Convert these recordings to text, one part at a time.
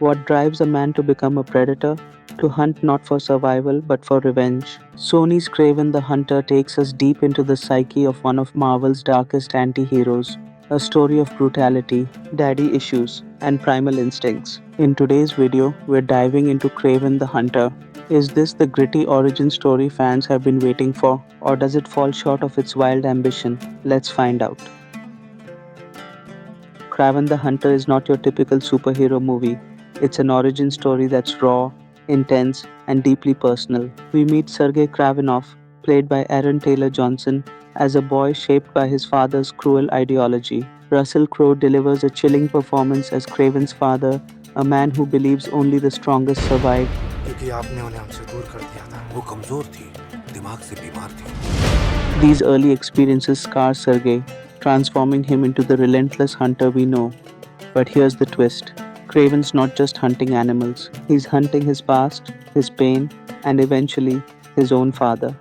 What drives a man to become a predator? To hunt not for survival but for revenge. Sony's Kraven the Hunter takes us deep into the psyche of one of Marvel's darkest anti heroes. A story of brutality, daddy issues, and primal instincts. In today's video, we're diving into Kraven the Hunter. Is this the gritty origin story fans have been waiting for, or does it fall short of its wild ambition? Let's find out. Kraven the Hunter is not your typical superhero movie. It's an origin story that's raw, intense, and deeply personal. We meet Sergei Kravenov, played by Aaron Taylor Johnson, as a boy shaped by his father's cruel ideology. Russell Crowe delivers a chilling performance as Kraven's father, a man who believes only the strongest survive. क्योंकि आपने उन्हें हमसे दूर कर दिया था। वो कमजोर थी, दिमाग से बीमार थी। These early experiences scar Sergei, transforming him into the relentless hunter we know. But here's the twist. Kraven's not just hunting animals, he's hunting his past, his pain, and eventually his own father.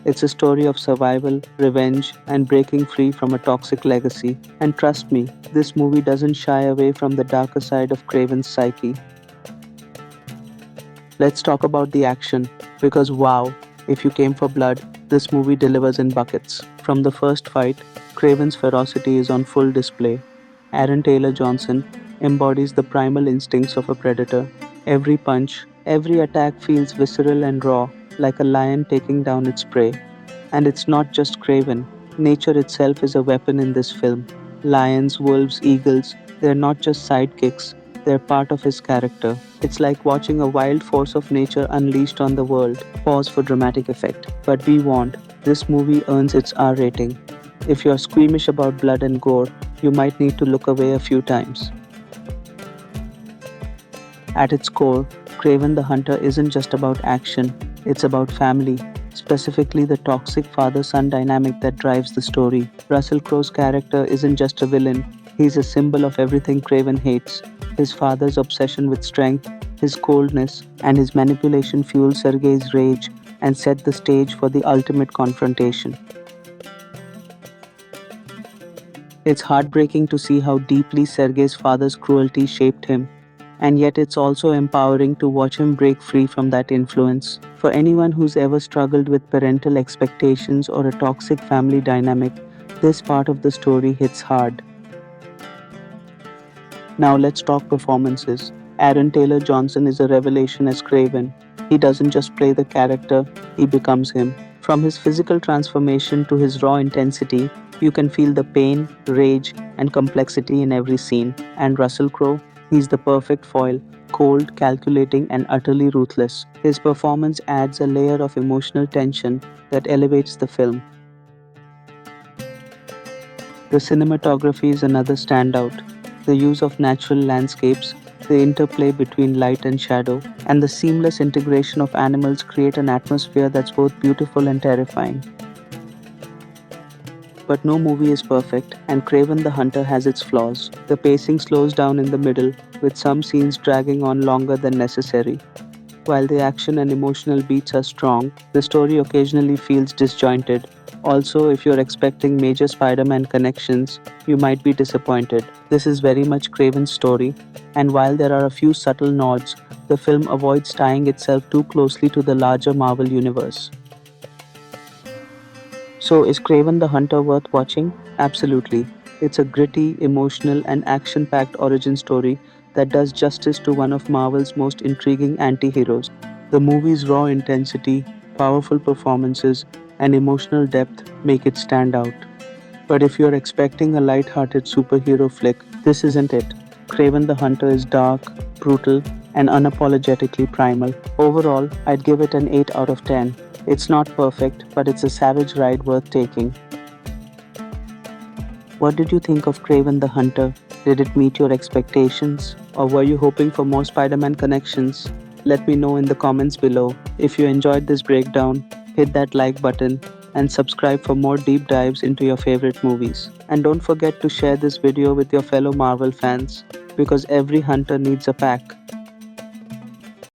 It's a story of survival, revenge, and breaking free from a toxic legacy. And trust me, this movie doesn't shy away from the darker side of Kraven's psyche. Let's talk about the action, because wow, if you came for blood, this movie delivers in buckets. From the first fight, Kraven's ferocity is on full display. Aaron Taylor Johnson embodies the primal instincts of a predator. Every punch, every attack feels visceral and raw, like a lion taking down its prey. And it's not just Kraven. Nature itself is a weapon in this film. Lions, wolves, eagles, they're not just sidekicks, they're part of his character. It's like watching a wild force of nature unleashed on the world. Pause for dramatic effect. But be warned, this movie earns its R rating. If you're squeamish about blood and gore, you might need to look away a few times. At its core, Kraven the Hunter isn't just about action, it's about family, specifically the toxic father-son dynamic that drives the story. Russell Crowe's character isn't just a villain, he's a symbol of everything Kraven hates. His father's obsession with strength, his coldness, and his manipulation fuel Sergei's rage and set the stage for the ultimate confrontation. It's heartbreaking to see how deeply Sergei's father's cruelty shaped him, and yet it's also empowering to watch him break free from that influence. For anyone who's ever struggled with parental expectations or a toxic family dynamic, this part of the story hits hard. Now let's talk performances. Aaron Taylor Johnson is a revelation as Kraven. He doesn't just play the character, he becomes him. From his physical transformation to his raw intensity, you can feel the pain, rage, and complexity in every scene. And Russell Crowe, he's the perfect foil, cold, calculating, and utterly ruthless. His performance adds a layer of emotional tension that elevates the film. The cinematography is another standout. The use of natural landscapes, the interplay between light and shadow, and the seamless integration of animals create an atmosphere that's both beautiful and terrifying. But no movie is perfect, and Kraven the Hunter has its flaws. The pacing slows down in the middle, with some scenes dragging on longer than necessary. While the action and emotional beats are strong, the story occasionally feels disjointed. Also, if you're expecting major Spider-Man connections, you might be disappointed. This is very much Kraven's story, and while there are a few subtle nods, the film avoids tying itself too closely to the larger Marvel universe. So, is Kraven the Hunter worth watching? Absolutely. It's a gritty, emotional, and action-packed origin story that does justice to one of Marvel's most intriguing anti-heroes. The movie's raw intensity, powerful performances, and emotional depth make it stand out. But if you're expecting a light-hearted superhero flick, this isn't it. Kraven the Hunter is dark, brutal, and unapologetically primal. Overall, I'd give it an 8 out of 10. It's not perfect, but it's a savage ride worth taking. What did you think of Kraven the Hunter? Did it meet your expectations? Or were you hoping for more Spider-Man connections? Let me know in the comments below. If you enjoyed this breakdown, hit that like button and subscribe for more deep dives into your favorite movies. And don't forget to share this video with your fellow Marvel fans, because every hunter needs a pack.